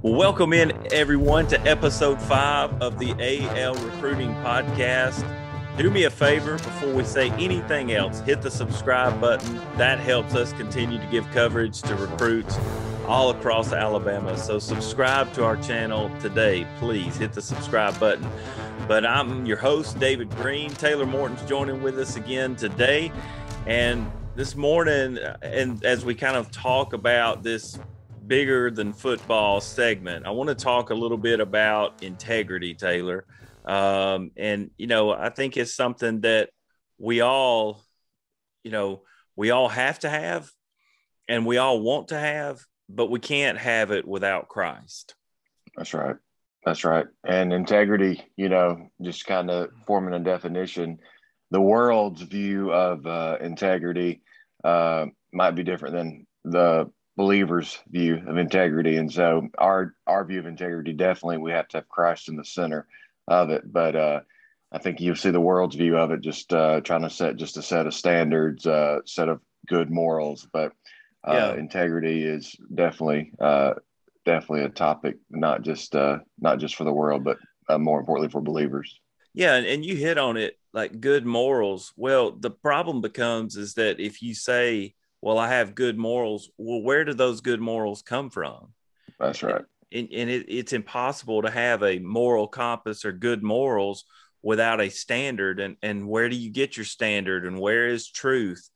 Well, welcome in everyone to episode 5 of the AL Recruiting Podcast. Do me a favor before we say anything else, hit the subscribe button. That helps us continue to give coverage to recruits all across Alabama. So subscribe to our channel today. Please hit the subscribe button. But I'm your host, David Green. Taylor Morton's joining with us again today. And this morning, and as we kind of talk about this bigger than football segment, I want to talk a little bit about integrity, Taylor. And, I think it's something that we all have to have and we all want to have, but we can't have it without Christ. That's right. That's right. And integrity, just kind of forming a definition, the world's view of integrity might be different than the believer's view of integrity. And so our view of integrity, definitely we have to have Christ in the center of it. But I think you'll see the world's view of it just trying to set just a set of standards, set of good morals. But integrity is definitely a topic, not just for the world, but more importantly for believers. Yeah. And you hit on it, like good morals. Well, the problem becomes is that if you say, well, I have good morals, well, where do those good morals come from? That's right. And it's impossible to have a moral compass or good morals without a standard. And where do you get your standard, and where is truth?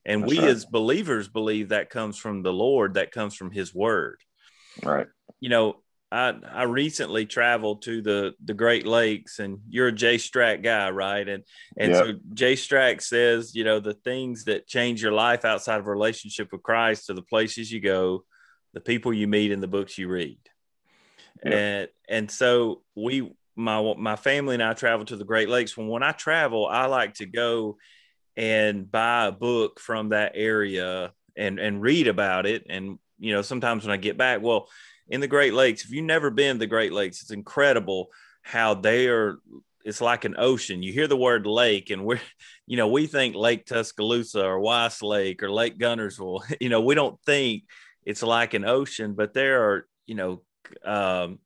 And That's we right. as believers believe that comes from the Lord, that comes from his word. Right. I recently traveled to the Great Lakes, and you're a Jay Strack guy, right? And Yep. So Jay Strack says, the things that change your life outside of a relationship with Christ are the places you go, the people you meet, and the books you read. Yep. And so my family and I travel to the Great Lakes. When I travel, I like to go and buy a book from that area and read about it. And, sometimes when I get back, in the Great Lakes, if you've never been to the Great Lakes, it's incredible how it's like an ocean. You hear the word lake, and we think Lake Tuscaloosa or Weiss Lake or Lake Gunnersville. We don't think it's like an ocean, but there are,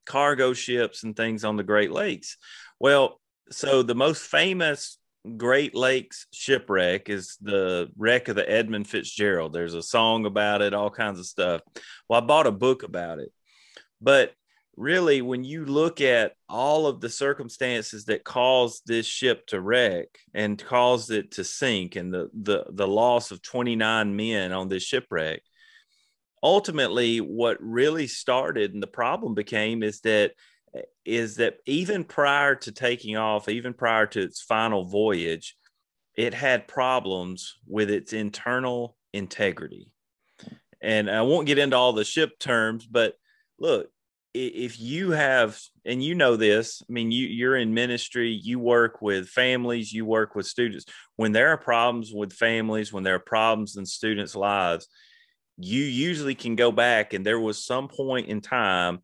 cargo ships and things on the Great Lakes. Well, so the most famous Great Lakes shipwreck is the wreck of the Edmund Fitzgerald. There's a song about it, all kinds of stuff. Well, I bought a book about it. But really, when you look at all of the circumstances that caused this ship to wreck and caused it to sink, and the loss of 29 men on this shipwreck, ultimately what really started and the problem became is that even prior to taking off, even prior to its final voyage, it had problems with its internal integrity. And I won't get into all the ship terms, but look, if you have, and this, I mean, you're in ministry, you work with families, you work with students. When there are problems with families, when there are problems in students' lives, you usually can go back, and there was some point in time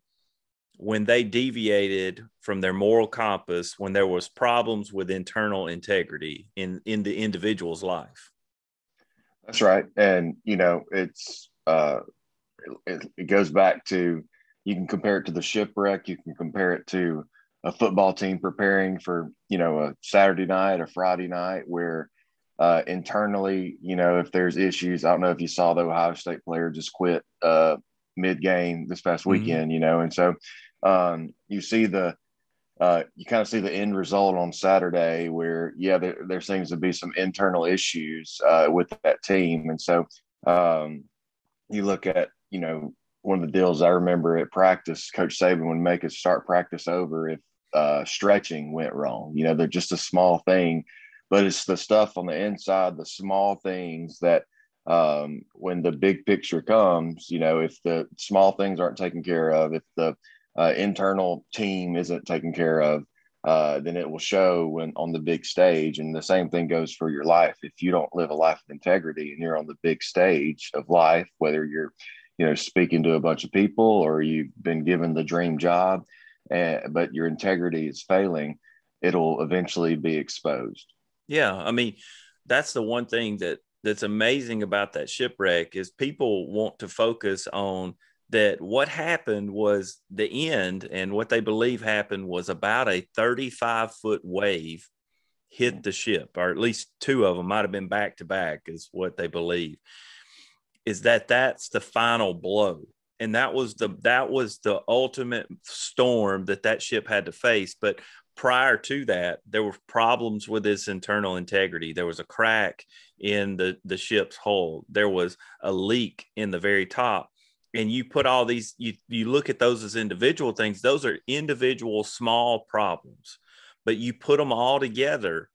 when they deviated from their moral compass, when there was problems with internal integrity in the individual's life. That's right. And, it's, it goes back to, you can compare it to the shipwreck. You can compare it to a football team preparing for, a Saturday night or Friday night where internally, if there's issues, I don't know if you saw the Ohio State player just quit mid-game this past weekend, and so you see you kind of see the end result on Saturday where, there seems to be some internal issues with that team. And so you look at, one of the deals I remember at practice, Coach Saban would make us start practice over if stretching went wrong. They're just a small thing, but it's the stuff on the inside, the small things that when the big picture comes, if the small things aren't taken care of, if the internal team isn't taken care of, then it will show when on the big stage. And the same thing goes for your life. If you don't live a life of integrity and you're on the big stage of life, whether you're speaking to a bunch of people or you've been given the dream job, but your integrity is failing, it'll eventually be exposed. Yeah. I mean, that's the one thing that's amazing about that shipwreck is people want to focus on that what happened was the end, and what they believe happened was about a 35-foot wave hit the ship, or at least two of them might have been back to back, is what they believe. Is that's the final blow, and that was the ultimate storm that ship had to face. But prior to that, there were problems with its internal integrity. There was a crack in the ship's hull. There was a leak in the very top. And you put all these, you look at those as individual things. Those are individual small problems, but you put them all together.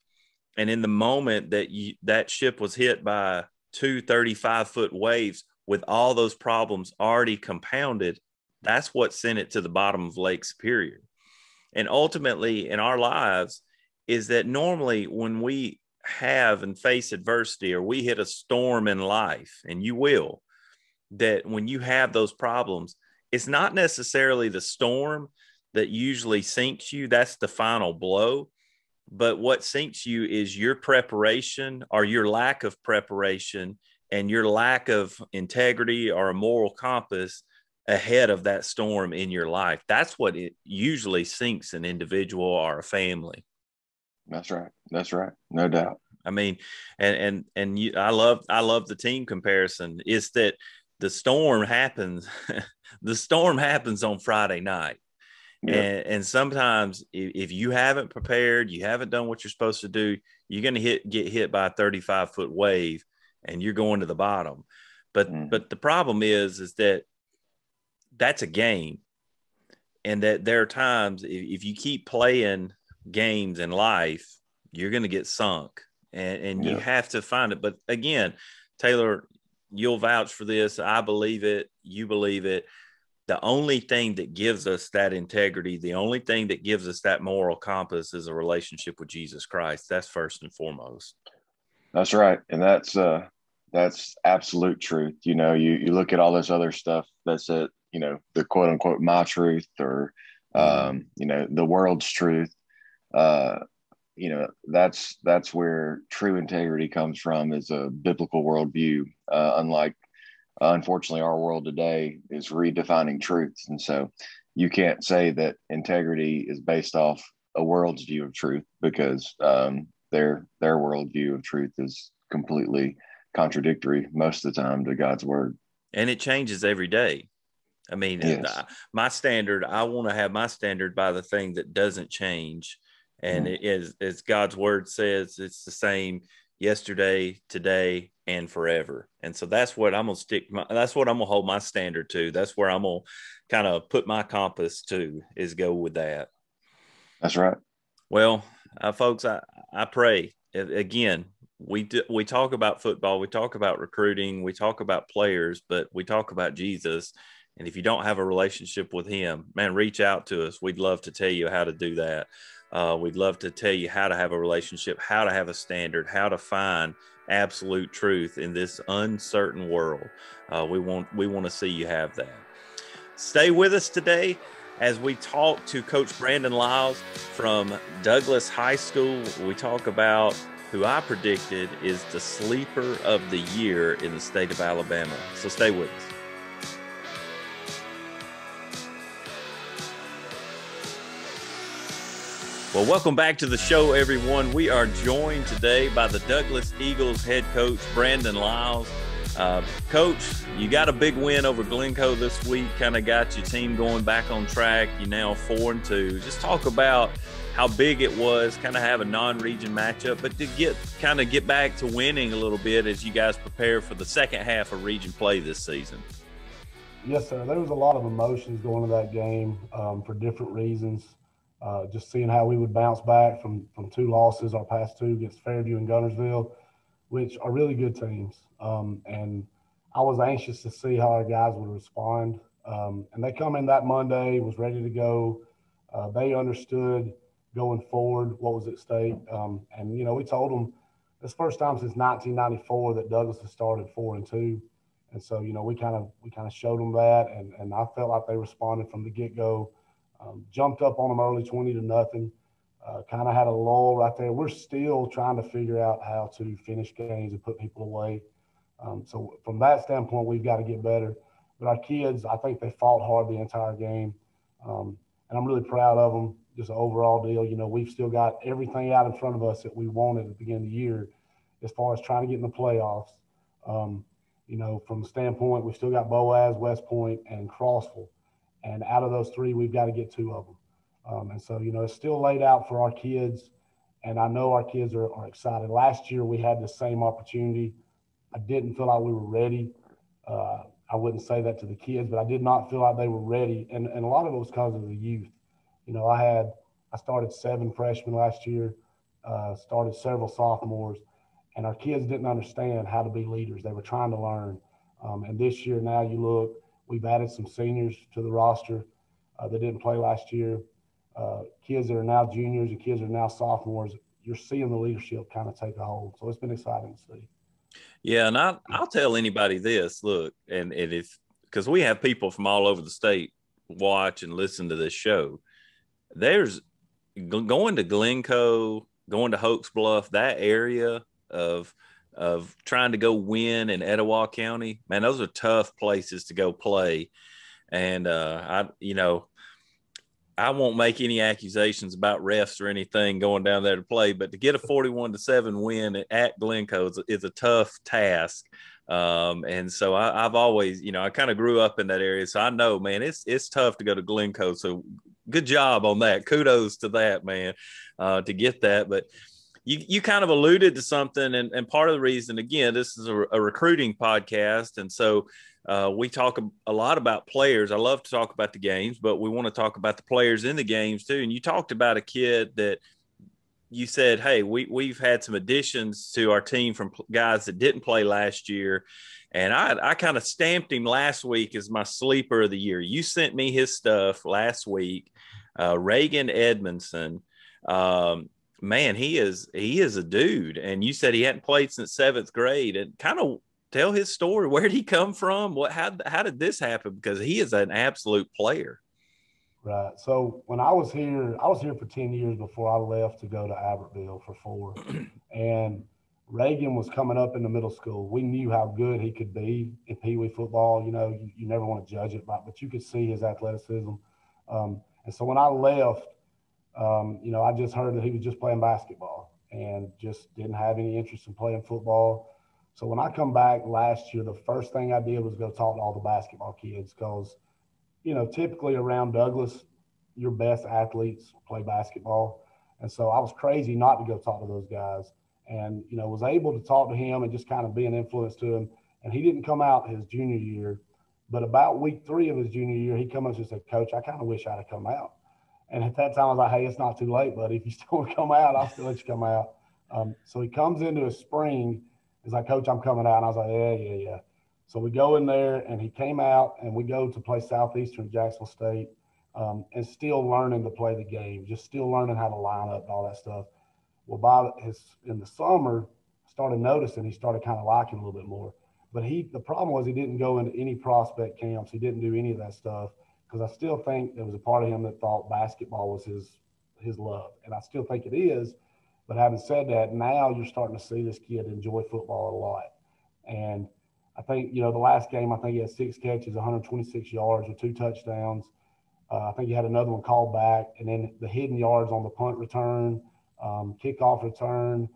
And in the moment that ship was hit by two 35-foot waves with all those problems already compounded, that's what sent it to the bottom of Lake Superior. And ultimately in our lives is that normally when we have and face adversity, or we hit a storm in life, and you will, that when you have those problems, it's not necessarily the storm that usually sinks you. That's the final blow. But what sinks you is your preparation, or your lack of preparation, and your lack of integrity or a moral compass ahead of that storm in your life. That's what it usually sinks an individual or a family. That's right. That's right. No doubt. I mean, I love the team comparison. It's that the storm happens. The storm happens on Friday night. Yep. And sometimes if you haven't prepared, you haven't done what you're supposed to do, you're going to get hit by a 35-foot wave, and you're going to the bottom. But the problem is that that's a game, and that there are times if you keep playing games in life, you're going to get sunk, and you have to find it. But again, Taylor, you'll vouch for this. I believe it. You believe it. The only thing that gives us that integrity, the only thing that gives us that moral compass is a relationship with Jesus Christ. That's first and foremost. That's right. And that's absolute truth. You know, you look at all this other stuff that's the quote unquote, my truth, or, the world's truth. That's where true integrity comes from, is a biblical worldview. Unfortunately, our world today is redefining truths. And so you can't say that integrity is based off a world's view of truth, because their worldview of truth is completely contradictory most of the time to God's word. And it changes every day. I mean, yes. My standard, I want to have my standard by the thing that doesn't change. And it is, as God's word says, it's the same yesterday, today, and forever. And so that's what I'm going to that's what I'm going to hold my standard to. That's where I'm going to kind of put my compass to, is go with that. That's right. Well, folks, I pray again, we talk about football, we talk about recruiting, we talk about players, but we talk about Jesus. And if you don't have a relationship with him, man, reach out to us. We'd love to tell you how to do that. We'd love to tell you how to have a relationship, how to have a standard, how to find absolute truth in this uncertain world. We want to see you have that. Stay with us today as we talk to Coach Brandon Lyles from Douglas High School. We talk about who I predicted is the sleeper of the year in the state of Alabama. So stay with us. Well, welcome back to the show, everyone. We are joined today by the Douglas Eagles head coach, Brandon Lyles. Coach, you got a big win over Glencoe this week, kind of got your team going back on track. You're now 4-2. Just talk about how big it was, kind of have a non-region matchup, but to get back to winning a little bit as you guys prepare for the second half of region play this season. Yes, sir. There was a lot of emotions going into that game for different reasons. Just seeing how we would bounce back from two losses, our past two against Fairview and Guntersville, which are really good teams. And I was anxious to see how our guys would respond. And they come in that Monday, was ready to go. They understood going forward what was at stake. And, we told them it's the first time since 1994 that Douglas has started 4-2. And so, we kind of showed them that. And I felt like they responded from the get-go. Jumped up on them early 20-0, kind of had a lull right there. We're still trying to figure out how to finish games and put people away. So from that standpoint, we've got to get better. But our kids, I think they fought hard the entire game. And I'm really proud of them, just an overall deal. You know, we've still got everything out in front of us that we wanted at the beginning of the year as far as trying to get in the playoffs. You know, from the standpoint, we've still got Boaz, West Point, and Crossville. And out of those three, we've got to get two of them. And so, you know, it's still laid out for our kids. And I know our kids are excited. Last year, we had the same opportunity. I didn't feel like we were ready. I wouldn't say that to the kids, but I did not feel like they were ready. And a lot of it was because of the youth. You know, I started 7 freshmen last year, started several sophomores, and our kids didn't understand how to be leaders. They were trying to learn. And this year now you look, we've added some seniors to the roster that didn't play last year. Kids that are now juniors and kids that are now sophomores, you're seeing the leadership kind of take a hold. So it's been exciting to see. Yeah, and I'll tell anybody this, look, and if because we have people from all over the state watch and listen to this show, there's going to Glencoe, going to Hokes Bluff, that area of trying to go win in Etowah County, man, those are tough places to go play. And I won't make any accusations about refs or anything going down there to play, but to get a 41-7 win at Glencoe is a tough task. And so I've always, I kind of grew up in that area. So I know, man, it's tough to go to Glencoe. So good job on that. Kudos to that, man, to get that. But you kind of alluded to something, and part of the reason, again, this is a recruiting podcast. And so we talk a lot about players. I love to talk about the games, but we want to talk about the players in the games too. And you talked about a kid that you said, hey, we've had some additions to our team from guys that didn't play last year. And I kind of stamped him last week as my sleeper of the year. You sent me his stuff last week. Reagan Edmondson. Man, he is a dude. And you said he hadn't played since 7th grade. And kind of tell his story. Where did he come from? How did this happen? Because he is an absolute player. Right. So when I was here for 10 years before I left to go to Albertville for 4. And Reagan was coming up in the middle school. We knew how good he could be in Pee Wee football. You know, you never want to judge it, but you could see his athleticism. And so when I left, I just heard that he was just playing basketball and just didn't have any interest in playing football. So when I come back last year, the first thing I did was go talk to all the basketball kids because, typically around Douglas, your best athletes play basketball. And so I was crazy not to go talk to those guys and, was able to talk to him and just kind of be an influence to him. And he didn't come out his junior year, but about week 3 of his junior year, he come up and said, Coach, I kind of wish I'd have come out. And at that time, I was like, hey, it's not too late, buddy. If you still want to come out, I'll still let you come out. So he comes into his spring. He's like, Coach, I'm coming out. And I was like, yeah. So we go in there, and he came out, and we go to play Southeastern Jacksonville State, and still learning to play the game, just still learning how to line up and all that stuff. Well, in the summer, started noticing he started kind of liking a little bit more. But the problem was he didn't go into any prospect camps. He didn't do any of that stuff because I still think there was a part of him that thought basketball was his love, and I still think it is. But having said that, now you're starting to see this kid enjoy football a lot. And I think, the last game, I think he had 6 catches, 126 yards with 2 touchdowns. I think he had another one called back. And then the hidden yards on the punt return, kickoff return.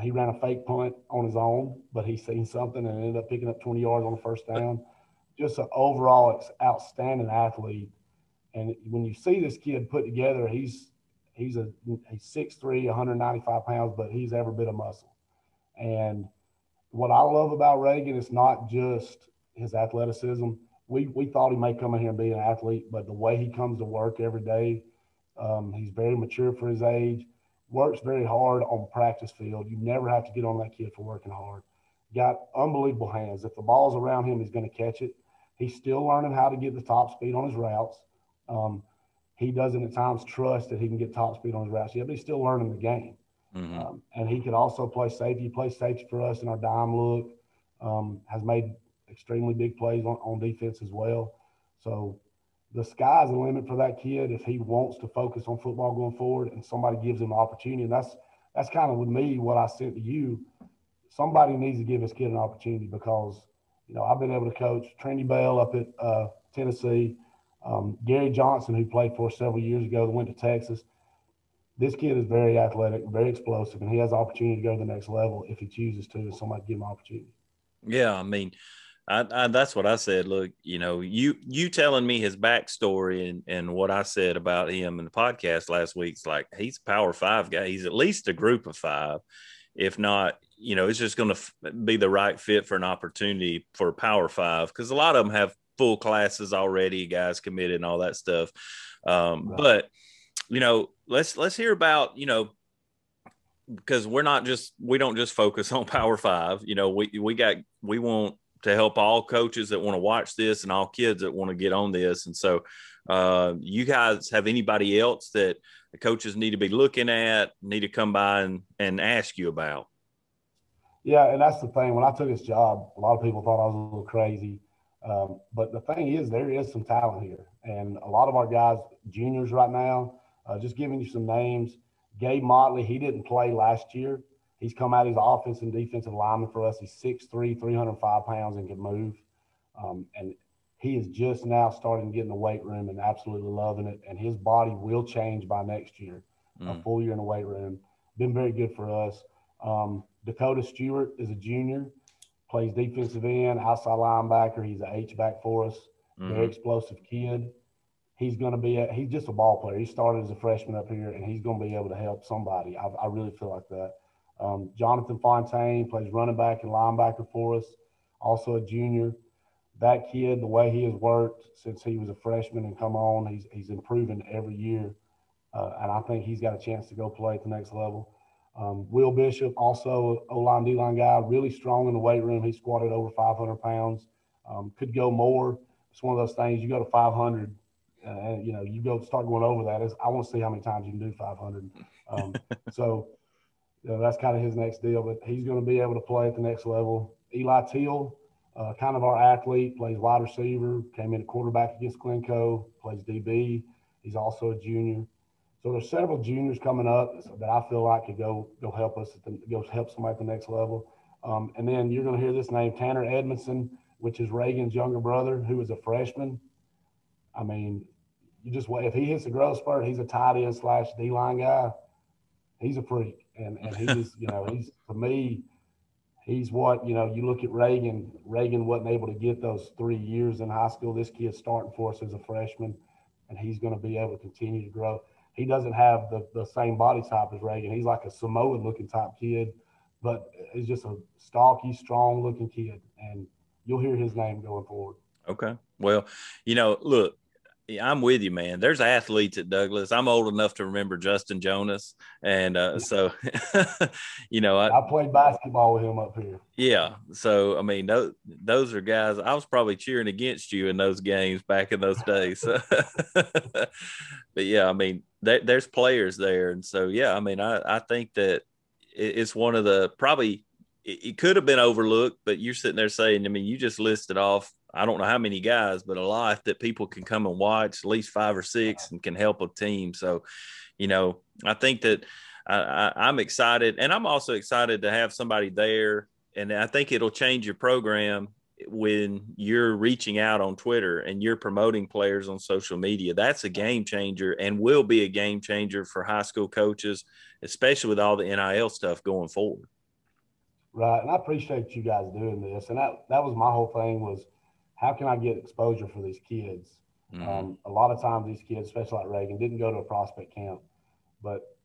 He ran a fake punt on his own, but he seen something and ended up picking up 20 yards on the first down. Just an overall outstanding athlete. And when you see this kid put together, he's 6'3", 195 pounds, but he's every bit of muscle. And what I love about Reagan is not just his athleticism. We thought he may come in here and be an athlete, but the way he comes to work every day, he's very mature for his age, works very hard on the practice field. You never have to get on that kid for working hard. Got unbelievable hands. If the ball's around him, he's going to catch it. He's still learning how to get the top speed on his routes. He doesn't at times trust that he can get top speed on his routes yet, but he's still learning the game. Mm-hmm. And he could also play safety. He plays safety for us in our dime look, has made extremely big plays on defense as well. So the sky's the limit for that kid if he wants to focus on football going forward and somebody gives him an opportunity. And that's kind of with me what I sent to you. Somebody needs to give this kid an opportunity because I've been able to coach Trinity Bell up at Tennessee, Gary Johnson, who played for us several years ago, that went to Texas. This kid is very athletic, very explosive, and he has the opportunity to go to the next level if he chooses to, and somebody give him opportunity. Yeah, I mean, I that's what I said. Look, you telling me his backstory and what I said about him in the podcast last week. It's like he's a Power 5 guy. He's at least a group of 5, if not. It's just going to be the right fit for an opportunity for Power 5 because a lot of them have full classes already, guys committed and all that stuff. Right. But let's hear about because we don't just focus on Power 5. We want to help all coaches that want to watch this and all kids that want to get on this. And so you guys have anybody else that the coaches need to be looking at, need to come by and ask you about? Yeah, and that's the thing. When I took this job, a lot of people thought I was a little crazy. But the thing is, there is some talent here. And a lot of our guys, juniors right now, just giving you some names, Gabe Motley, he didn't play last year. He's come out as offensive and defensive lineman for us. He's 6'3", 305 pounds and can move. And he is just now starting to get in the weight room and absolutely loving it. And his body will change by next year, a full year in the weight room. Been very good for us. Dakota Stewart is a junior, plays defensive end, outside linebacker. He's an H-back for us. Very explosive kid. He's going to be he's just a ball player. He started as a freshman up here, and he's going to be able to help somebody. I really feel like that. Jonathan Fontaine plays running back and linebacker for us, also a junior. That kid, the way he has worked since he was a freshman and come on, he's improving every year. And I think he's got a chance to go play at the next level. Will Bishop, also O-line, D-line guy, really strong in the weight room. He squatted over 500 pounds. Could go more. It's one of those things, you go to 500, you go start going over that. I want to see how many times you can do 500. So that's kind of his next deal. But he's going to be able to play at the next level. Eli Teal, kind of our athlete, plays wide receiver, came in a quarterback against Glencoe, plays DB. He's also a junior. So there's several juniors coming up that I feel like could go help us, go help somebody at the next level. And then you're going to hear this name, Tanner Edmondson, which is Reagan's younger brother, who is a freshman. I mean, if he hits a growth spurt, he's a tight end / D-line guy. He's a freak. And he just, he's, to me, he's what, you look at Reagan. Reagan wasn't able to get those 3 years in high school. This kid's starting for us as a freshman, and he's going to be able to continue to grow. He doesn't have the same body type as Reagan. He's like a Samoan-looking type kid, but he's just a stocky, strong-looking kid, and you'll hear his name going forward. Okay. Well, look, I'm with you, man. There's athletes at Douglas. I'm old enough to remember Justin Jonas. And so, I played basketball with him up here. Yeah. So, I mean, those are guys. I was probably cheering against you in those games back in those days. But, yeah, I mean, there's players there. And so, yeah, I mean, I think that it's one of the probably it could have been overlooked, but you're sitting there saying, I mean, you just listed off, I don't know how many guys, but a lot that people can come and watch, at least 5 or 6, and can help a team. So, I think that I'm excited, and I'm also excited to have somebody there. And I think it'll change your program when you're reaching out on Twitter and you're promoting players on social media. That's a game changer and will be a game changer for high school coaches, especially with all the NIL stuff going forward. Right. And I appreciate you guys doing this. And that was my whole thing was, how can I get exposure for these kids? Mm-hmm. A lot of times these kids, especially like Reagan, didn't go to a prospect camp. But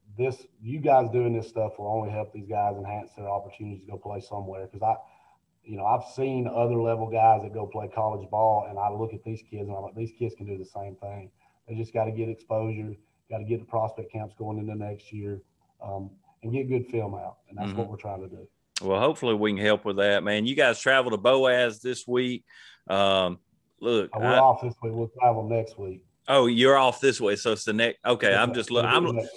you guys doing this stuff will only help these guys enhance their opportunities to go play somewhere. Because I've seen other level guys that go play college ball, and I look at these kids and I'm like, these kids can do the same thing. They just got to get exposure, got to get the prospect camps going into next year, and get good film out. And that's what we're trying to do. Well, hopefully we can help with that, man. You guys travel to Boaz this week. Look, we're off this week. We'll travel next week. Oh, you're off this week, so it's the next. Okay, I'm just looking.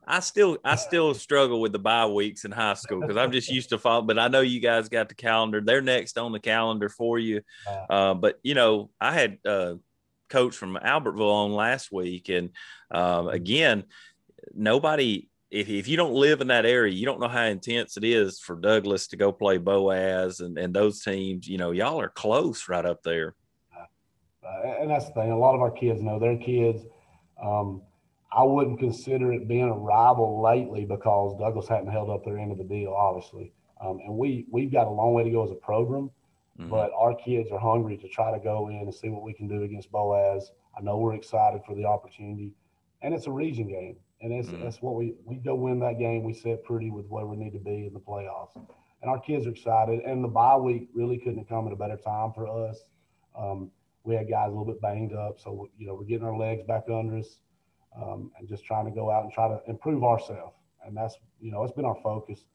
I still struggle with the bye weeks in high school because I'm just used to follow. But I know you guys got the calendar. They're next on the calendar for you. But I had Coach from Albertville on last week, and again, nobody if you don't live in that area, you don't know how intense it is for Douglas to go play Boaz and those teams. You know, y'all are close right up there. And that's the thing. A lot of our kids know their kids. I wouldn't consider it being a rival lately because Douglas hadn't held up their end of the deal, obviously. And we've got a long way to go as a program, but our kids are hungry to try to go in and see what we can do against Boaz. I know we're excited for the opportunity, and it's a region game. And that's what we go win that game. We sit pretty with where we need to be in the playoffs. And our kids are excited. And the bye week really couldn't have come at a better time for us. We had guys a little bit banged up. So, we're getting our legs back under us and just trying to go out and try to improve ourselves. And that's, it's been our focus.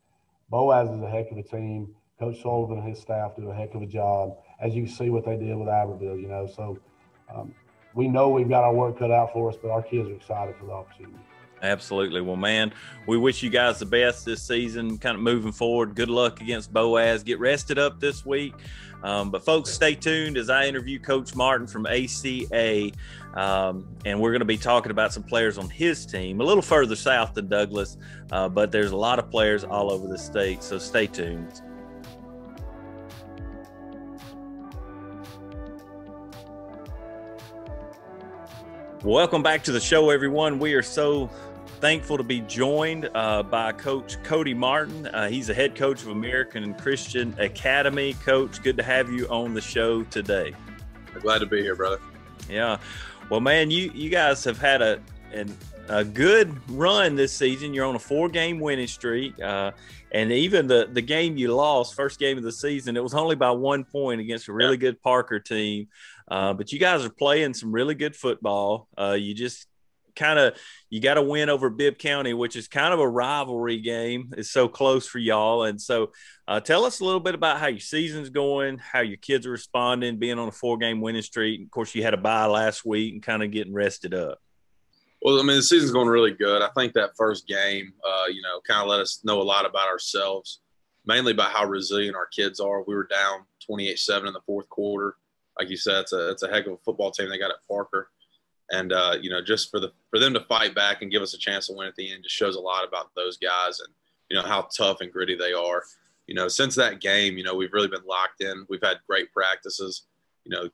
Boaz is a heck of a team. Coach Sullivan and his staff do a heck of a job, as you see what they did with Aberville, So we know we've got our work cut out for us, but our kids are excited for the opportunity. Absolutely. Well, man, we wish you guys the best this season, kind of moving forward. Good luck against Boaz. Get rested up this week. But, folks, stay tuned as I interview Coach Martin from ACA, and we're going to be talking about some players on his team, a little further south than Douglas, but there's a lot of players all over the state, so stay tuned. Welcome back to the show, everyone. We are so thankful to be joined by Coach Cody Martin. He's the head coach of American Christian Academy. Coach, good to have you on the show today. Glad to be here, brother. Yeah. Well, man, you guys have had a good run this season. You're on a 4-game winning streak. And even the game you lost, first game of the season, it was only by 1 point against a really good Parker team. But you guys are playing some really good football. You just you got to win over Bibb County, which is kind of a rivalry game. It's so close for y'all. And so tell us a little bit about how your season's going, how your kids are responding, being on a 4-game winning streak. Of course, you had a bye last week and kind of getting rested up. Well, I mean, the season's going really good. I think that first game, kind of let us know a lot about ourselves, mainly about how resilient our kids are. We were down 28-7 in the fourth quarter. Like you said, it's a heck of a football team they got at Parker. And, just for them to fight back and give us a chance to win at the end just shows a lot about those guys and, how tough and gritty they are. Since that game, we've really been locked in. We've had great practices.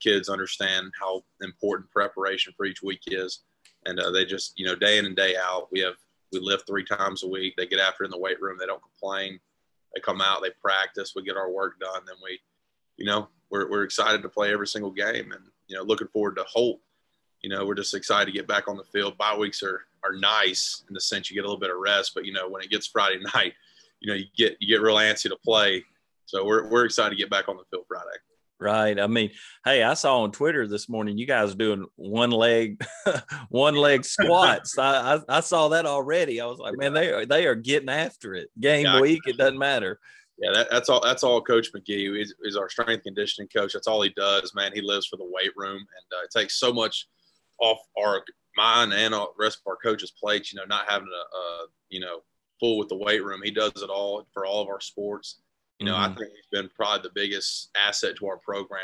Kids understand how important preparation for each week is. And they just, day in and day out, we lift 3 times a week. They get after it in the weight room. They don't complain. They come out, they practice, we get our work done. Then we're excited to play every single game and, looking forward to Holt. We're just excited to get back on the field. Bye weeks are nice in the sense you get a little bit of rest, but, when it gets Friday night, you get real antsy to play. So we're excited to get back on the field Friday. Right. I mean, hey, I saw on Twitter this morning you guys doing one leg squats. I saw that already. I was like, man, they are getting after it. Game week, it doesn't matter. Yeah, that's all Coach McGee is our strength conditioning coach. That's all he does, man. He lives for the weight room, and it takes so much off mine and the rest of our coaches' plates. Not having full with the weight room. He does it all for all of our sports. I think he's been probably the biggest asset to our program,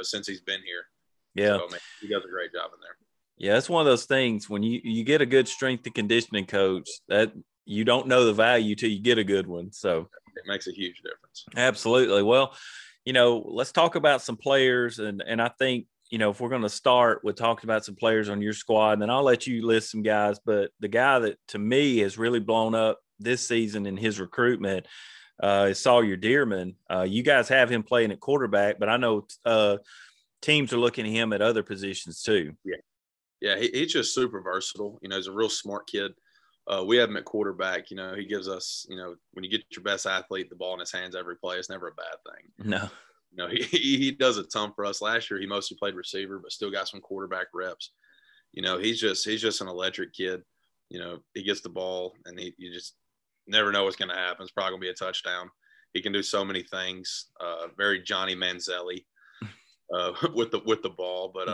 since he's been here. Yeah. So, man, he does a great job in there. Yeah, it's one of those things when you get a good strength and conditioning coach that you don't know the value till you get a good one. So it makes a huge difference. Absolutely. Well, let's talk about some players. And I think, if we're going to start with talking about some players on your squad, and then I'll let you list some guys. But the guy that to me has really blown up this season in his recruitment is Sawyer Dearman. You guys have him playing at quarterback, but I know teams are looking at him at other positions too. Yeah, he's just super versatile. He's a real smart kid. We have him at quarterback. He gives us, when you get your best athlete the ball in his hands every play, it's never a bad thing. No. He does a ton for us. Last year, he mostly played receiver, but still got some quarterback reps. He's just an electric kid. He gets the ball, and you just never know what's going to happen. It's probably going to be a touchdown. He can do so many things. Very Johnny Manziel with the ball. But,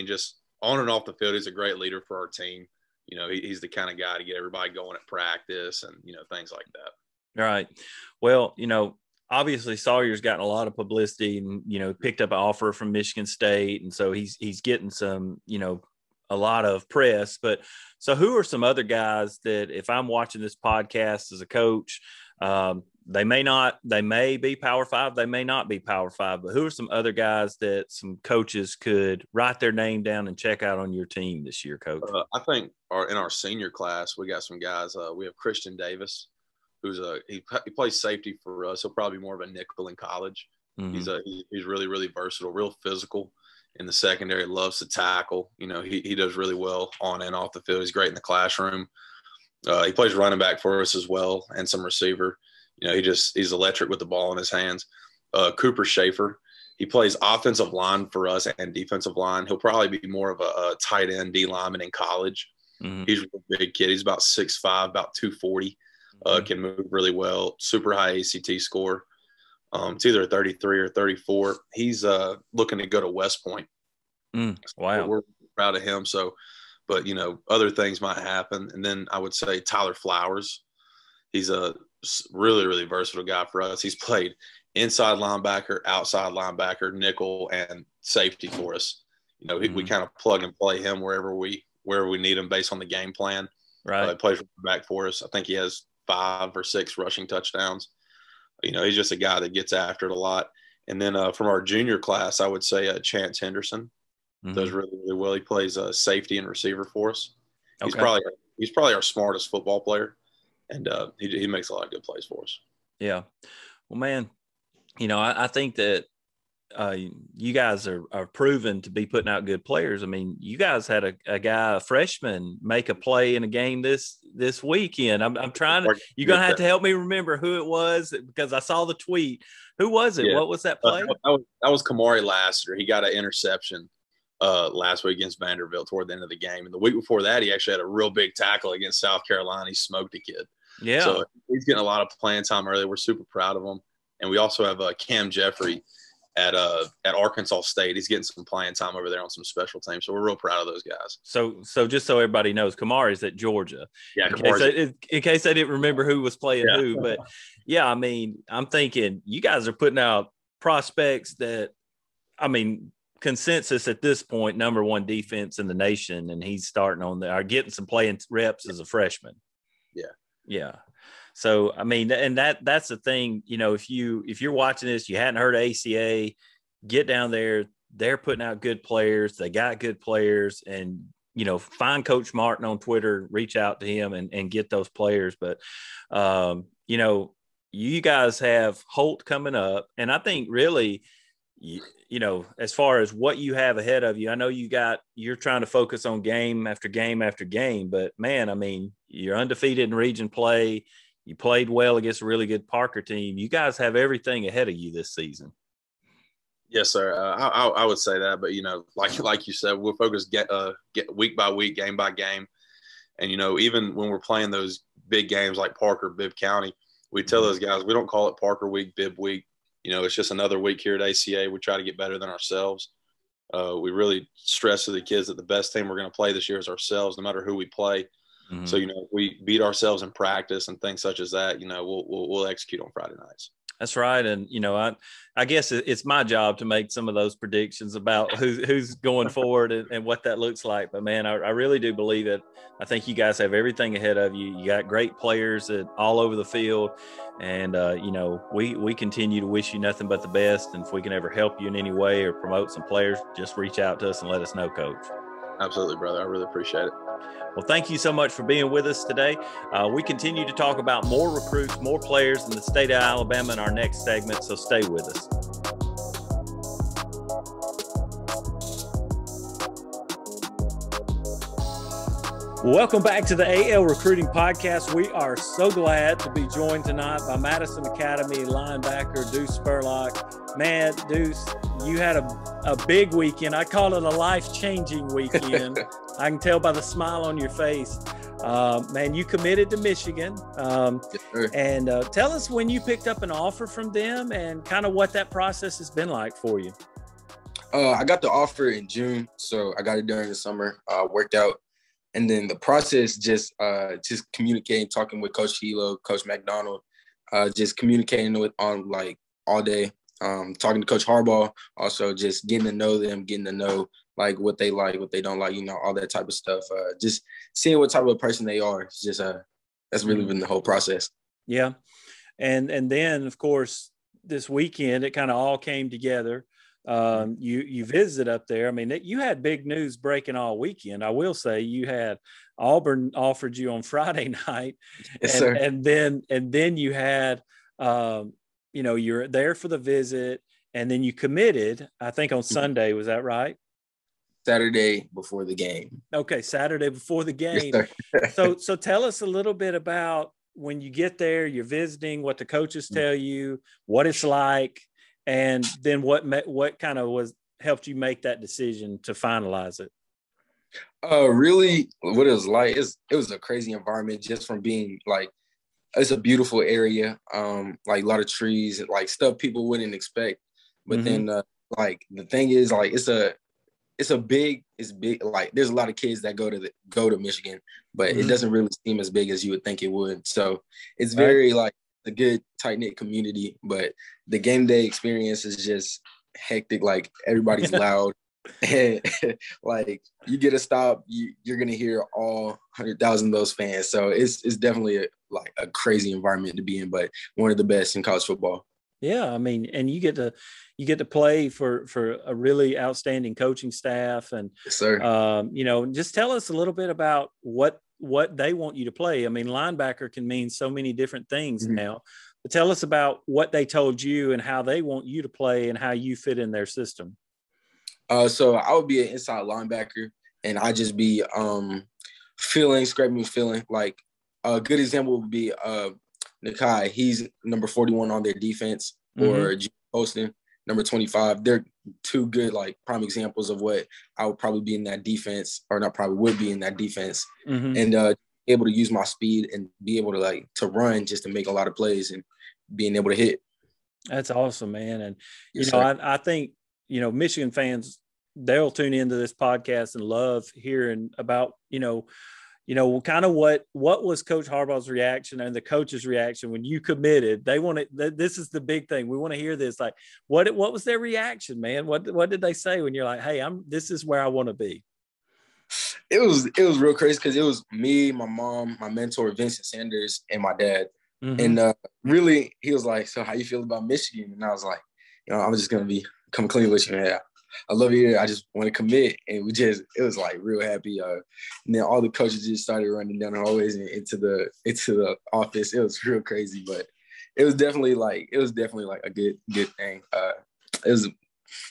just on and off the field, he's a great leader for our team. He's the kind of guy to get everybody going at practice and, things like that. All right. Well, obviously Sawyer's gotten a lot of publicity and, picked up an offer from Michigan State. And so he's getting some, a lot of press. But so who are some other guys that if I'm watching this podcast as a coach, they may be Power 5, they may not be Power 5, but who are some other guys that some coaches could write their name down and check out on your team this year, Coach? I think in our senior class, we got some guys. We have Christian Davis, who's he plays safety for us. He'll probably be more of a nickel in college. Mm-hmm. He's really, really versatile, real physical in the secondary, loves to tackle. You know, he does really well on and off the field. He's great in the classroom. He plays running back for us as well and some receiver. You know, he's electric with the ball in his hands. Cooper Schaefer, he plays offensive line for us and defensive line. He'll probably be more of a tight end D lineman in college. Mm-hmm. He's a big kid. He's about 6'5", about 240. Can move really well. Super high ACT score. It's either a 33 or 34. He's looking to go to West Point. Wow. We're proud of him. So, but, you know, other things might happen. And then I would say Tyler Flowers. He's a really, really versatile guy for us. He's played inside linebacker, outside linebacker, nickel, and safety for us. You know, we kind of plug and play him wherever we need him based on the game plan. Right. He plays back for us. I think he has 5 or 6 rushing touchdowns. You know, he's just a guy that gets after it a lot. And then from our junior class, I would say Chance Henderson does really, really well. He plays safety and receiver for us. He's probably our smartest football player. And he makes a lot of good plays for us. Yeah. Well, man, you know, I think that you guys are proven to be putting out good players. I mean, you guys had a freshman, make a play in a game this weekend. I'm trying to – you're going to have to help me remember who it was because I saw the tweet. Who was it? Yeah. What was that play? That was Kamari Lassiter. He got an interception last week against Vanderbilt toward the end of the game. And the week before that, he actually had a real big tackle against South Carolina. He smoked a kid. Yeah. So he's getting a lot of playing time early. We're super proud of him. And we also have Cam Jeffrey at Arkansas State. He's getting some playing time over there on some special teams. So we're real proud of those guys. So just so everybody knows, Kamari's at Georgia. Yeah, in case I didn't remember who was playing who. But, yeah, I mean, I'm thinking you guys are putting out prospects that, I mean, consensus at this point, number 1 defense in the nation, and he's starting on there, getting some playing reps as a freshman. Yeah. So, I mean, and that's the thing, you know, if you're watching this, you hadn't heard of ACA, get down there. They're putting out good players. They got good players, and, you know, find Coach Martin on Twitter, reach out to him and get those players. But, you know, you guys have Holt coming up, and I think really, you know, as far as what you have ahead of you, I know you're trying to focus on game after game after game, but man, I mean, you're undefeated in region play. You played well against a really good Parker team. You guys have everything ahead of you this season. Yes, sir. I would say that, but, you know, like you said, we'll focus get week by week, game by game. And, you know, even when we're playing those big games like Parker, Bibb County, we tell those guys, we don't call it Parker week, Bibb week. You know, it's just another week here at ACA. We try to get better than ourselves. We really stress to the kids that the best team we're going to play this year is ourselves, no matter who we play. Mm-hmm. So, you know, if we beat ourselves in practice and things such as that, you know, we'll execute on Friday nights. That's right. And, you know, I guess it's my job to make some of those predictions about who's going forward and what that looks like. But, man, I really do believe it. I think you guys have everything ahead of you. You got great players all over the field. And, you know, we continue to wish you nothing but the best. And if we can ever help you in any way or promote some players, just reach out to us and let us know, Coach. Absolutely, brother. I really appreciate it. Well, thank you so much for being with us today. We continue to talk about more recruits, more players in the state of Alabama in our next segment, so stay with us. Welcome back to the AL Recruiting Podcast. We are so glad to be joined tonight by Madison Academy linebacker Deuce Spurlock. Man, Deuce, you had a big weekend. I call it a life-changing weekend. I can tell by the smile on your face. Man, you committed to Michigan. Yes, and tell us when you picked up an offer from them and kind of what that process has been like for you. I got the offer in June, so I got it during the summer. Worked out. And then the process, just communicating, talking with Coach Hilo, Coach McDonald, just communicating on like all day, talking to Coach Harbaugh, also just getting to know them, getting to know like what they don't like, all that type of stuff. Just seeing what type of person they are. It's just that's really been the whole process. Yeah. And then, of course, this weekend, it kind of all came together. You visited up there. I mean, you had big news breaking all weekend. I will say you had Auburn offered you on Friday night. Yes, sir. And then you had, you're there for the visit, and then you committed, I think on Sunday. Was that right? Saturday before the game. Okay. Saturday before the game. Yes, so tell us a little bit about when you get there, you're visiting, what the coaches tell you, what it's like, and then what kind of helped you make that decision to finalize it? Really, what it was like, it was a crazy environment just from being like, it's a beautiful area, like a lot of trees, like stuff people wouldn't expect. But then, like the thing is, like it's big. Like there's a lot of kids that go to Michigan, but it doesn't really seem as big as you would think it would. So it's very like a good tight knit community, but the game day experience is just hectic. Like everybody's loud, and like you get a stop, you're gonna hear all 100,000 of those fans. So it's definitely a crazy environment to be in, but one of the best in college football. Yeah, I mean, and you get to play for a really outstanding coaching staff, and yes, sir. Just tell us a little bit about what they want you to play. I mean, linebacker can mean so many different things now. But tell us about what they told you and how they want you to play and how you fit in their system. So I would be an inside linebacker, and I just be scraping feeling. Like a good example would be Nakai. He's number 41 on their defense, or Poston, number 25. They're two good prime examples of what I would probably be in that defense, or not probably would be in that defense, and able to use my speed and be able to to run just to make a lot of plays and being able to hit. That's awesome, man. And yes, I think Michigan fans, they'll tune into this podcast and love hearing about kind of what was Coach Harbaugh's reaction and the coach's reaction when you committed. They wanted, this is the big thing. We want to hear this. Like, what was their reaction, man? What did they say when you're like, hey, this is where I want to be? It was real crazy because it was me, my mom, my mentor, Vincent Sanders, and my dad. And really, he was like, so how you feel about Michigan? And I was like, I'm just going to come clean with you, man. I love you here. I just want to commit. And it was real happy. And then all the coaches just started running down the hallways and into the office. It was real crazy, but it was definitely a good thing. It was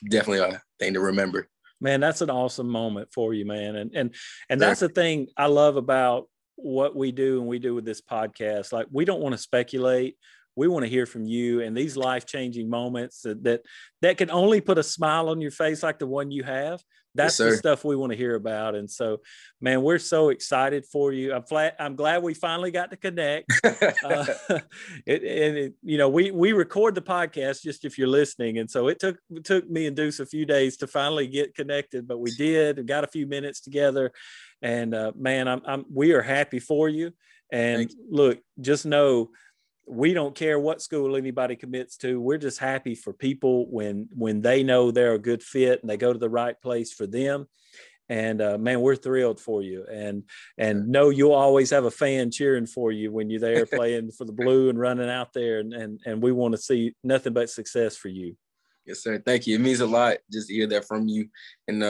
definitely a thing to remember. Man, that's an awesome moment for you, man. And that's the thing I love about what we do and we do with this podcast. Like, we don't want to speculate. We want to hear from you, and these life-changing moments that can only put a smile on your face like the one you have. That's the stuff we want to hear about. And so, man, we're so excited for you. I'm glad we finally got to connect. We record the podcast just if you're listening. And so it took me and Deuce a few days to finally get connected, but we did and got a few minutes together. And man, we are happy for you. And look, just know, we don't care what school anybody commits to. We're just happy for people when they know they're a good fit and they go to the right place for them. And man, we're thrilled for you. And know you'll always have a fan cheering for you when you're there playing for the Blue and running out there. And we want to see nothing but success for you. Yes, sir. Thank you. It means a lot just to hear that from you. And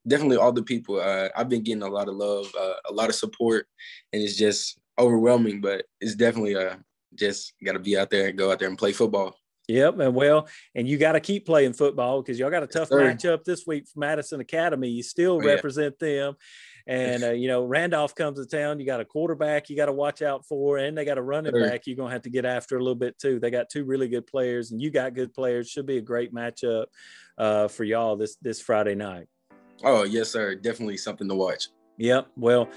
definitely all the people. I've been getting a lot of love, a lot of support, and it's just overwhelming, but it's definitely just got to be out there and go out there and play football. Yep. And you got to keep playing football because y'all got a tough matchup this week for Madison Academy. You still represent them. And, Randolph comes to town. You got a quarterback you got to watch out for, and they got a running back you're going to have to get after a little bit too. They got two really good players, and you got good players. Should be a great matchup for y'all this Friday night. Oh, yes, sir. Definitely something to watch. Yep. Well,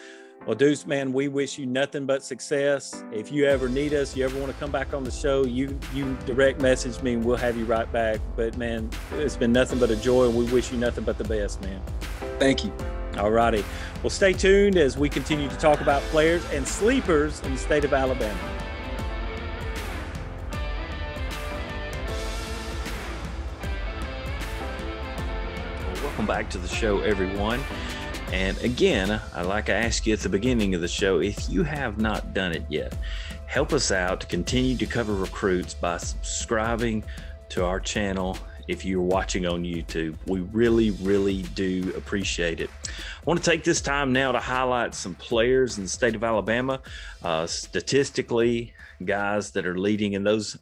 Deuce, man, we wish you nothing but success. If you ever need us, you ever want to come back on the show, you direct message me and we'll have you right back. But, man, it's been nothing but a joy. We wish you nothing but the best, man. Thank you. All righty. Well, stay tuned as we continue to talk about players and sleepers in the state of Alabama. All Welcome back to the show, everyone. And again, like I asked you at the beginning of the show, if you have not done it yet, help us out to continue to cover recruits by subscribing to our channel. If you're watching on YouTube, we really, really do appreciate it. I want to take this time now to highlight some players in the state of Alabama. Statistically, guys that are leading in those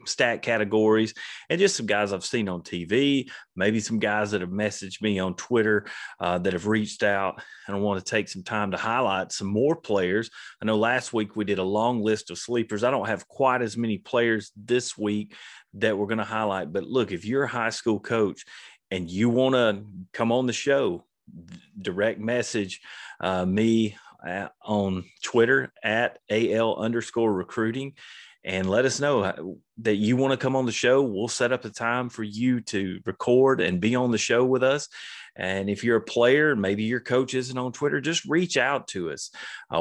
stat categories, and just some guys I've seen on TV, maybe some guys that have messaged me on Twitter that have reached out. And I want to take some time to highlight some more players. I know last week we did a long list of sleepers. I don't have quite as many players this week that we're going to highlight. But look, if you're a high school coach and you want to come on the show, direct message me on Twitter at AL_recruiting and let us know that you want to come on the show. We'll set up a time for you to record and be on the show with us. And if you're a player, maybe your coach isn't on Twitter, just reach out to us.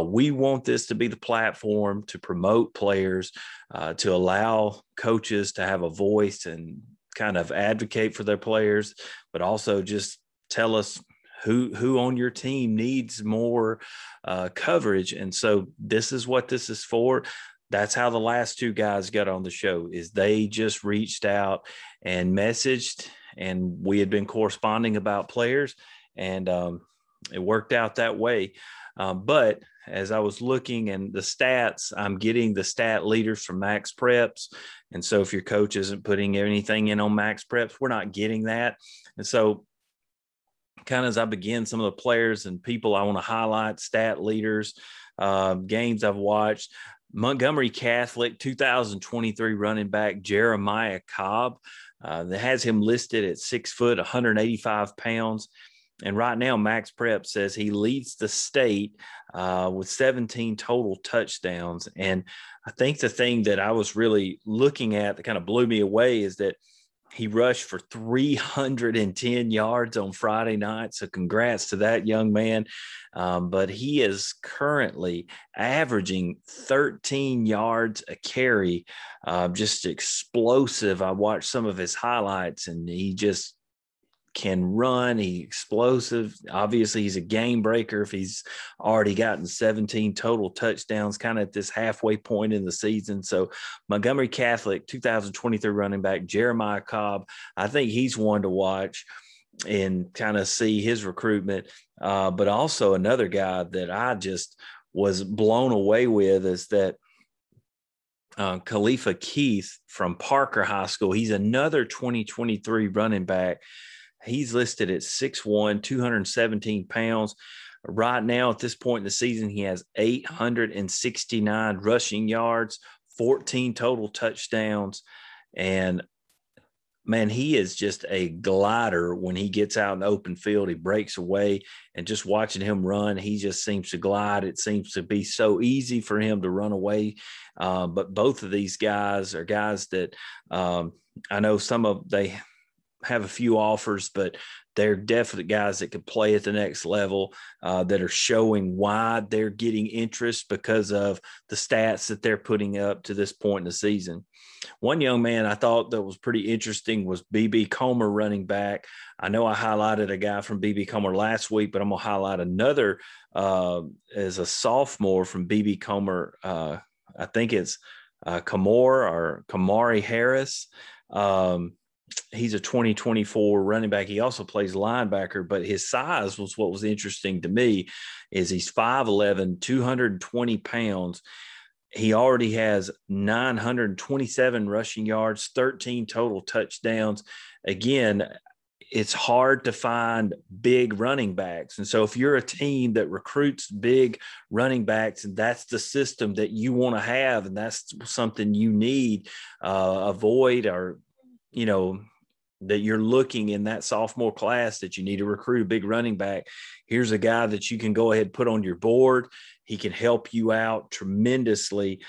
We want this to be the platform to promote players, to allow coaches to have a voice and kind of advocate for their players, but also just tell us who on your team needs more coverage. And so this is what this is for. That's how the last two guys got on the show, is they just reached out and messaged, and we had been corresponding about players, and it worked out that way. But as I was looking and the stats, I'm getting the stat leaders from Max Preps. And so if your coach isn't putting anything in on Max Preps, we're not getting that. And so kind of as I begin some of the players and people I want to highlight, stat leaders, games I've watched, Montgomery Catholic 2023 running back Jeremiah Cobb, that has him listed at 6 foot, 185 pounds. And right now, Max Prep says he leads the state with 17 total touchdowns. And I think the thing that I was really looking at that kind of blew me away is that he rushed for 310 yards on Friday night. So congrats to that young man. But he is currently averaging 13 yards a carry, just explosive. I watched some of his highlights, and he just can run. He's explosive. Obviously, he's a game breaker if he's already gotten 17 total touchdowns kind of at this halfway point in the season. So Montgomery Catholic 2023 running back Jeremiah Cobb, I think he's one to watch and kind of see his recruitment. But also another guy that I just was blown away with is that Khalifa Keith from Parker High School. He's another 2023 running back. He's listed at 6'1", 217 pounds. Right now, at this point in the season, he has 869 rushing yards, 14 total touchdowns. And, man, he is just a glider when he gets out in the open field. He breaks away, and just watching him run, he just seems to glide. It seems to be so easy for him to run away. But both of these guys are guys that I know they have a few offers, but they're definitely guys that could play at the next level, that are showing why they're getting interest because of the stats that they're putting up to this point in the season. One young man I thought that was pretty interesting was BB Comer, running back. I know I highlighted a guy from BB Comer last week, but I'm going to highlight another as a sophomore from BB Comer. I think it's Kamari Harris. He's a 2024 running back. He also plays linebacker, but his size was what was interesting to me. Is he's 5'11", 220 pounds. He already has 927 rushing yards, 13 total touchdowns. Again, it's hard to find big running backs. And so if you're a team that recruits big running backs, and that's the system that you want to have, and that's something you need, avoid, or that you're looking in that sophomore class that you need to recruit a big running back, here's a guy that you can go ahead and put on your board. He can help you out tremendously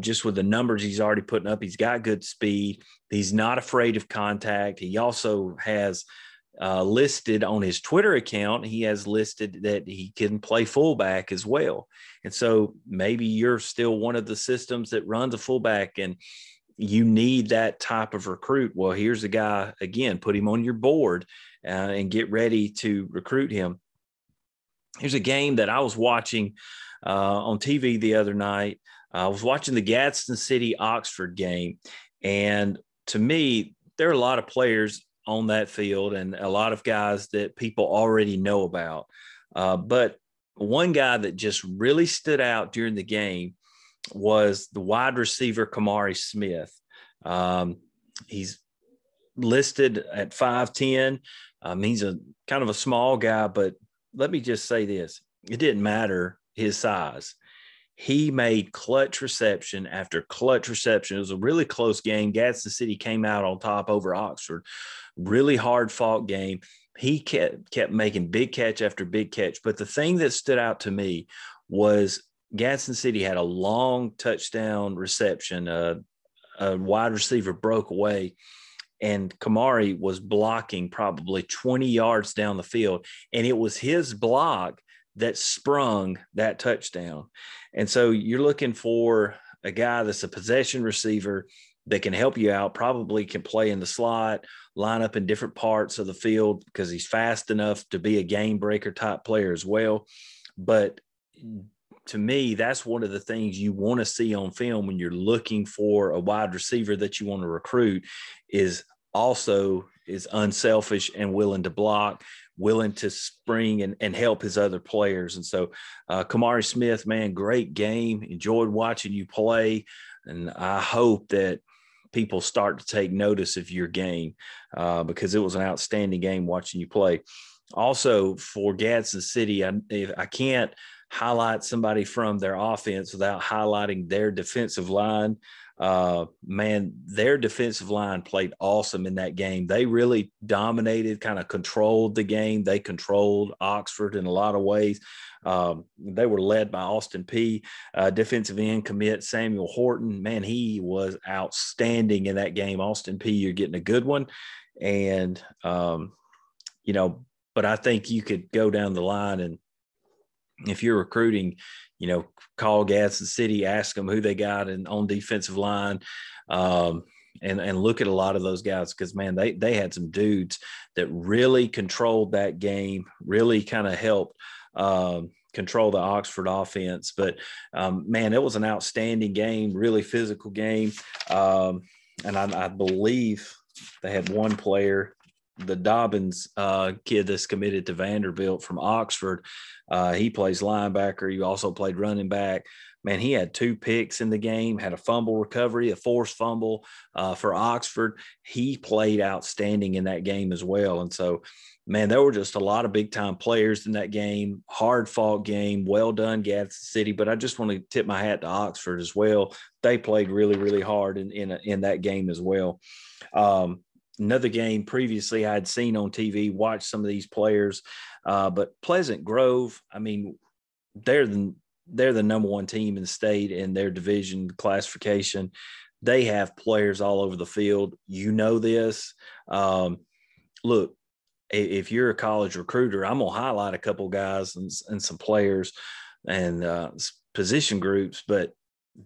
just with the numbers he's already putting up. He's got good speed. He's not afraid of contact. He also has listed on his Twitter account, he has listed that he can play fullback as well. And so maybe you're still one of the systems that runs a fullback, and you need that type of recruit. Well, here's a guy, again, put him on your board and get ready to recruit him. Here's a game that I was watching on TV the other night. I was watching the Gadsden City Oxford game. And to me, there are a lot of players on that field and a lot of guys that people already know about. But one guy that just really stood out during the game was the wide receiver, Kamari Smith. He's listed at 5'10". He's a kind of a small guy, but let me just say this. It didn't matter his size. He made clutch reception after clutch reception. It was a really close game. Gadsden City came out on top over Oxford. Really hard-fought game. He kept making big catch after big catch. But the thing that stood out to me was Gadsden City had a long touchdown reception. A wide receiver broke away, and Kamari was blocking probably 20 yards down the field. And it was his block that sprung that touchdown. And so you're looking for a guy that's a possession receiver that can help you out, probably can play in the slot, line up in different parts of the field because he's fast enough to be a game breaker type player as well. But to me, that's one of the things you want to see on film when you're looking for a wide receiver that you want to recruit is unselfish and willing to block, willing to spring and help his other players. And so Kamari Smith, man, great game. Enjoyed watching you play. And I hope that people start to take notice of your game because it was an outstanding game watching you play. Also for Gadsden City, I can't highlight somebody from their offense without highlighting their defensive line. Man, their defensive line played awesome in that game. They really dominated, kind of controlled the game. They controlled Oxford in a lot of ways. They were led by Austin P. Defensive end commit Samuel Horton. Man, he was outstanding in that game. Austin P., you're getting a good one. And, but I think you could go down the line and if you're recruiting, call Gadsden City, ask them who they got on defensive line, and look at a lot of those guys because, man, they had some dudes that really controlled that game, really kind of helped control the Oxford offense. But, man, it was an outstanding game, really physical game. And I believe they had one player, the Dobbins kid that's committed to Vanderbilt from Oxford. He plays linebacker. He also played running back. Man, he had 2 picks in the game, had a fumble recovery, a forced fumble for Oxford. He played outstanding in that game as well. And so, man, there were just a lot of big-time players in that game, hard-fought game, well done, Gadsden City. But I just want to tip my hat to Oxford as well. They played really, really hard in that game as well. Another game previously I had seen on TV, watched some of these players, but Pleasant Grove, I mean, they're the number one team in the state in their division classification. They have players all over the field. You know this. Look, if you're a college recruiter, I'm going to highlight a couple guys and some players and position groups, but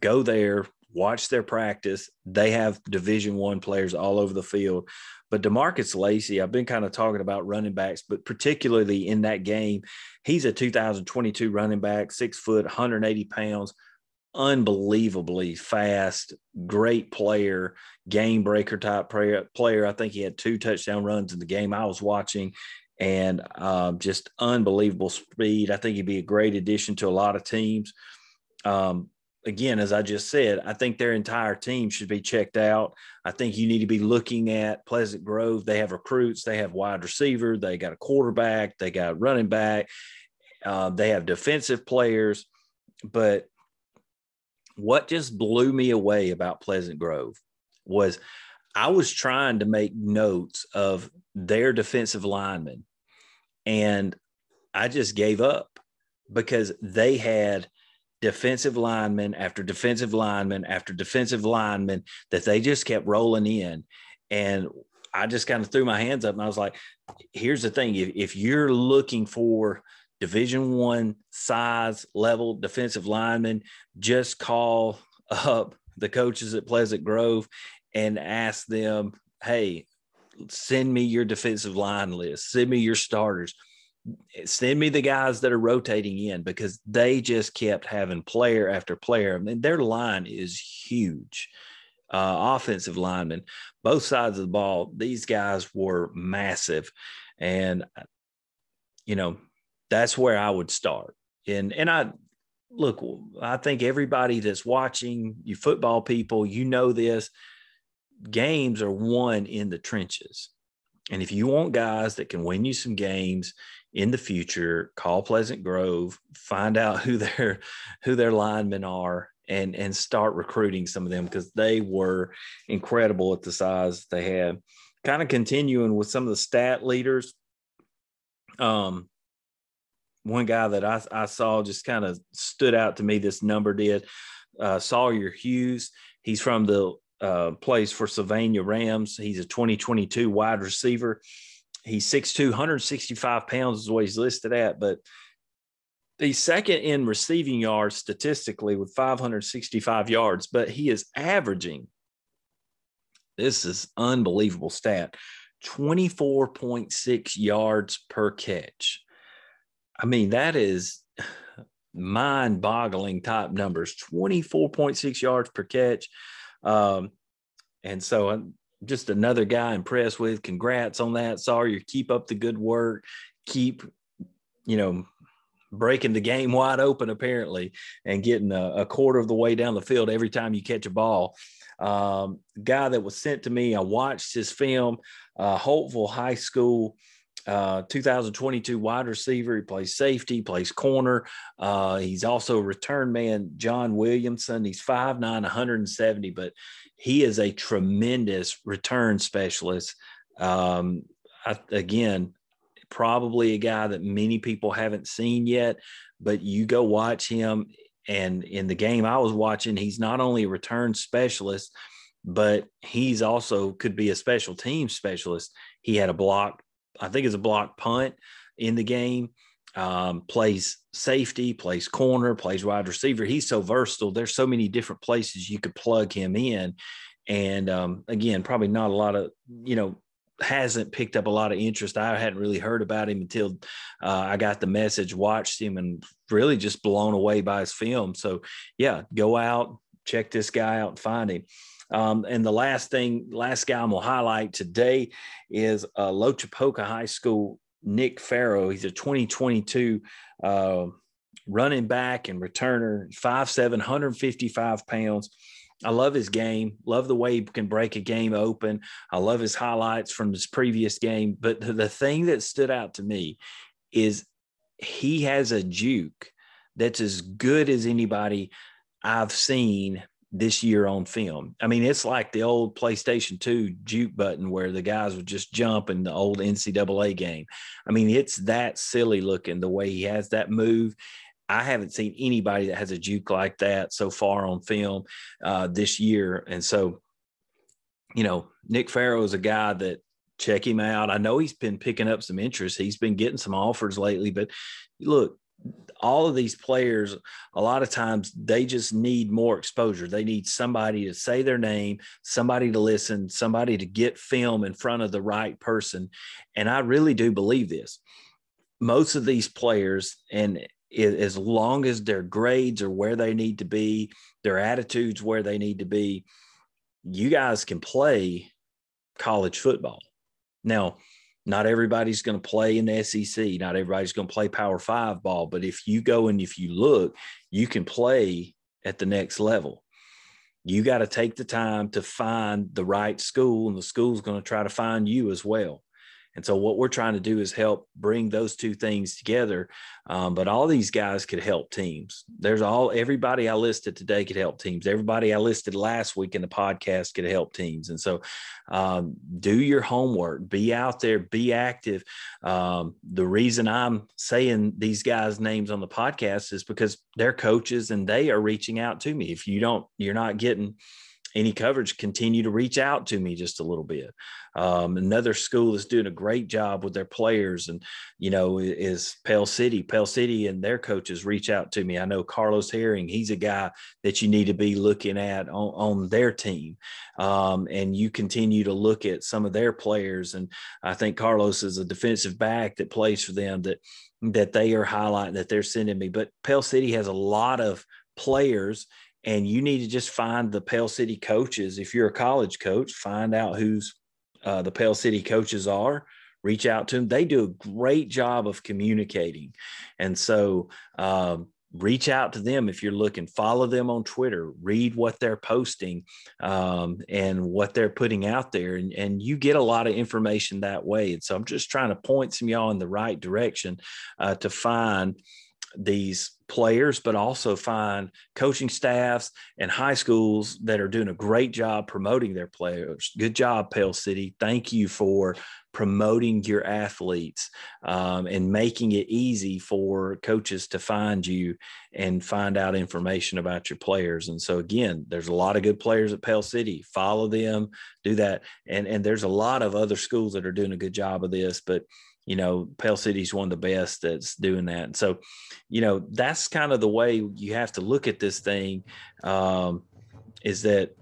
go there, watch their practice. They have Division I players all over the field. But DeMarcus Lacey, I've been kind of talking about running backs, but particularly in that game, he's a 2022 running back, 6 foot, 180 pounds, unbelievably fast, great player, game breaker type player. I think he had 2 touchdown runs in the game I was watching and just unbelievable speed. I think he'd be a great addition to a lot of teams. Again, as I just said, I think their entire team should be checked out. I think you need to be looking at Pleasant Grove. They have recruits. They have wide receiver. They got a quarterback. They got running back. They have defensive players. But what just blew me away about Pleasant Grove was I was trying to make notes of their defensive linemen, and I just gave up because they had defensive lineman after defensive lineman after defensive lineman that they just kept rolling in. And I just kind of threw my hands up and I was like, here's the thing. If you're looking for Division I size level defensive lineman, just call up the coaches at Pleasant Grove and ask them, hey, send me your defensive line list, send me your starters, send me the guys that are rotating in, because they just kept having player after player. I mean, their line is huge. Offensive linemen, both sides of the ball, these guys were massive. And, that's where I would start. And I think everybody that's watching, you football people, this, games are won in the trenches. And if you want guys that can win you some games in the future, call Pleasant Grove, find out who their linemen are, and start recruiting some of them, because they were incredible at the size they had. Kind of continuing with some of the stat leaders. One guy that I saw just kind of stood out to me, this number did, Sawyer Hughes. He's from the plays for Sylvania Rams. He's a 2022 wide receiver. He's 6'2", 165 pounds is what he's listed at, but he's second in receiving yards statistically with 565 yards, but he is averaging, this is unbelievable stat, 24.6 yards per catch. I mean, that is mind-boggling type numbers, 24.6 yards per catch. And so I'm just another guy impressed with. Congrats on that, Sawyer. Keep up the good work. Keep, breaking the game wide open, apparently, and getting a quarter of the way down the field every time you catch a ball. Guy that was sent to me, I watched his film, Holtville High School, 2022 wide receiver. He plays safety, plays corner. He's also a return man, John Williamson. He's 5'9", 170, but he is a tremendous return specialist. Again, probably a guy that many people haven't seen yet, but you go watch him. And in the game I was watching, he's not only a return specialist, but he's also could be a special team specialist. He had a block, I think it's a block punt in the game, plays safety, plays corner, plays wide receiver. He's so versatile. There's so many different places you could plug him in. And again, probably not a lot of, hasn't picked up a lot of interest. I hadn't really heard about him until I got the message, watched him, and really just blown away by his film. So yeah, go out, check this guy out and find him. And the last guy I'm going to highlight today is Lochapoka High School, Nick Farrow. He's a 2022 running back and returner, 5'7", 155 pounds. I love his game, love the way he can break a game open. I love his highlights from his previous game. But the thing that stood out to me is he has a juke that's as good as anybody I've seen this year on film. I mean, it's like the old PlayStation 2 juke button where the guys would just jump in the old NCAA game. I mean, it's that silly looking, the way he has that move. I haven't seen anybody that has a juke like that so far on film this year. And so, Nick Farrow is a guy that, check him out. I know he's been picking up some interest. He's been getting some offers lately, but look, all of these players, a lot of times they just need more exposure. They need somebody to say their name, somebody to listen, somebody to get film in front of the right person. And I really do believe this. Most of these players, and as long as their grades are where they need to be, their attitudes where they need to be, you guys can play college football. Now, not everybody's going to play in the SEC. Not everybody's going to play Power 5 ball. But if you go and if you look, you can play at the next level. You got to take the time to find the right school, and the school's going to try to find you as well. And so what we're trying to do is help bring those two things together. But all these guys could help teams. Everybody I listed today could help teams. Everybody I listed last week in the podcast could help teams. And so do your homework, be out there, be active. The reason I'm saying these guys' names on the podcast is because they're coaches and they are reaching out to me. If you're not getting any coverage, continue to reach out to me just a little bit. Another school is doing a great job with their players, and, is Pell City. Pell City and their coaches reach out to me. I know Carlos Herring, he's a guy that you need to be looking at on their team. And you continue to look at some of their players. And I think Carlos is a defensive back that plays for them that they are highlighting, that they're sending me. But Pell City has a lot of players, and you need to just find the Pell City coaches. If you're a college coach, find out who's the Pell City coaches are, reach out to them. They do a great job of communicating. And so reach out to them if you're looking, follow them on Twitter, read what they're posting and what they're putting out there. And you get a lot of information that way. And so I'm just trying to point some of y'all in the right direction to find these players, but also find coaching staffs and high schools that are doing a great job promoting their players. Good job, Pell City. Thank you for promoting your athletes and making it easy for coaches to find you and find out information about your players. And so, again, there's a lot of good players at Pell City. Follow them, do that. And there's a lot of other schools that are doing a good job of this, but Pell City is one of the best that's doing that. And so, that's kind of the way you have to look at this thing, is that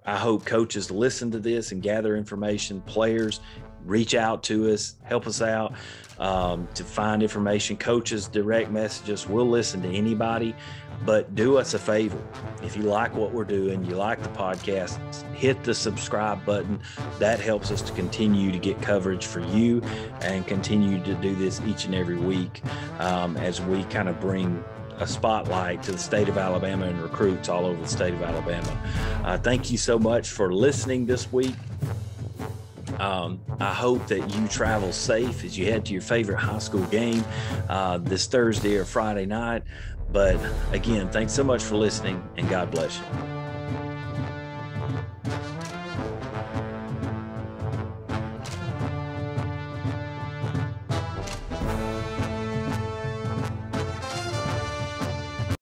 I hope coaches listen to this and gather information. Players, reach out to us, help us out to find information. Coaches, direct messages. We'll listen to anybody, but do us a favor. If you like what we're doing, you like the podcast, hit the subscribe button. That helps us to continue to get coverage for you and continue to do this each and every week as we kind of bring a spotlight to the state of Alabama and recruits all over the state of Alabama. Thank you so much for listening this week. I hope that you travel safe as you head to your favorite high school game this Thursday or Friday night. But again, thanks so much for listening, and God bless you.